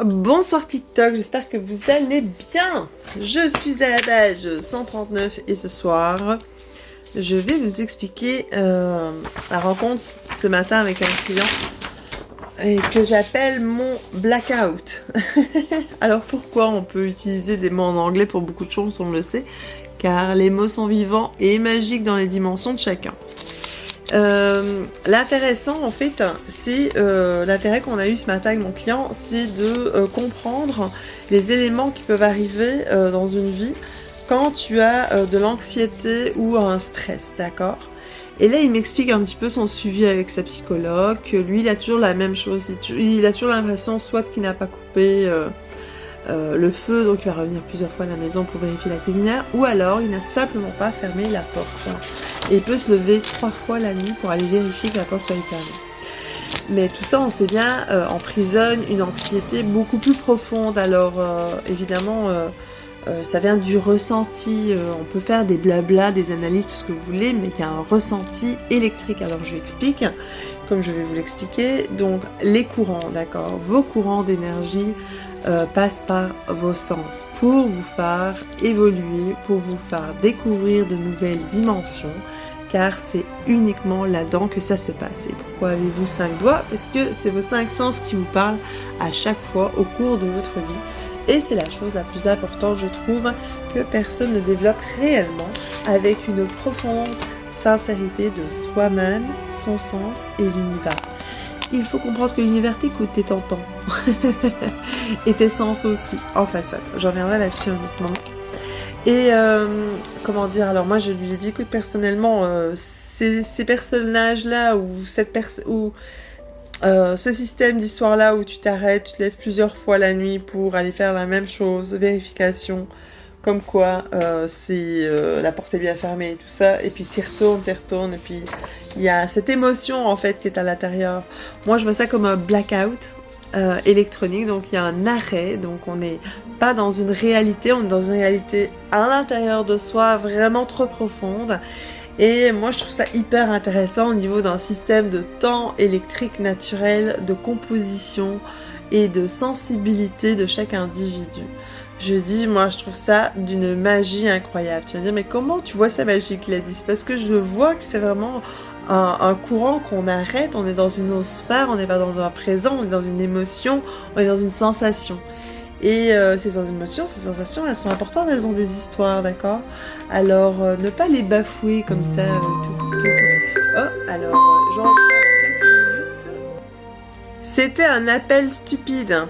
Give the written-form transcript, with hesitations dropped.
Bonsoir TikTok, j'espère que vous allez bien. Je suis à la page 139 et ce soir, je vais vous expliquer la rencontre ce matin avec un client et que j'appelle mon blackout. Alors pourquoi on peut utiliser des mots en anglais pour beaucoup de choses, on le sait, car les mots sont vivants et magiques dans les dimensions de chacun. L'intéressant en fait, c'est l'intérêt qu'on a eu ce matin avec mon client, c'est de comprendre les éléments qui peuvent arriver dans une vie quand tu as de l'anxiété ou un stress, d'accord? Et là il m'explique un petit peu son suivi avec sa psychologue, que lui il a toujours la même chose, il a toujours l'impression soit qu'il n'a pas coupé le feu, donc il va revenir plusieurs fois à la maison pour vérifier la cuisinière, ou alors il n'a simplement pas fermé la porte. Et il peut se lever 3 fois la nuit pour aller vérifier que la porte soit fermée. Mais tout ça, on sait bien, emprisonne une anxiété beaucoup plus profonde. Alors évidemment, ça vient du ressenti. On peut faire des blabla, des analyses, tout ce que vous voulez, mais il y a un ressenti électrique. Alors je vous explique, comme je vais vous l'expliquer. Donc les courants, d'accord, vos courants d'énergie passent par vos sens pour vous faire évoluer, pour vous faire découvrir de nouvelles dimensions, car c'est uniquement là-dedans que ça se passe. Et pourquoi avez-vous 5 doigts? Parce que c'est vos 5 sens qui vous parlent à chaque fois au cours de votre vie. Et c'est la chose la plus importante, je trouve, que personne ne développe réellement avec une profonde sincérité de soi-même, son sens et l'univers. Il faut comprendre que l'univers t'écoute, t'es tentant. Et tes sens aussi. Enfin, soit. J'en reviendrai là-dessus un autre moment. Et comment dire, alors moi je lui ai dit, écoute, personnellement, ces personnages-là ou ce système d'histoire-là où tu t'arrêtes, tu te lèves plusieurs fois la nuit pour aller faire la même chose, vérification, comme quoi la porte est bien fermée et tout ça, et puis tu retournes, et puis il y a cette émotion en fait qui est à l'intérieur. Moi je vois ça comme un blackout électronique, donc il y a un arrêt, donc on n'est pas dans une réalité, on est dans une réalité à l'intérieur de soi vraiment trop profonde. Et moi je trouve ça hyper intéressant au niveau d'un système de temps électrique naturel, de composition et de sensibilité de chaque individu. Je dis, moi je trouve ça d'une magie incroyable. Tu vas dire, mais comment tu vois ça magique, Gladys? Parce que je vois que c'est vraiment un courant qu'on arrête, on est dans une autre sphère, on n'est pas dans un présent, on est dans une émotion, on est dans une sensation. Et ces émotions, ces sensations, elles sont importantes, elles ont des histoires, d'accord? Alors, ne pas les bafouer comme ça. Oh, alors, j'en reprends dans quelques minutes. C'était un appel stupide.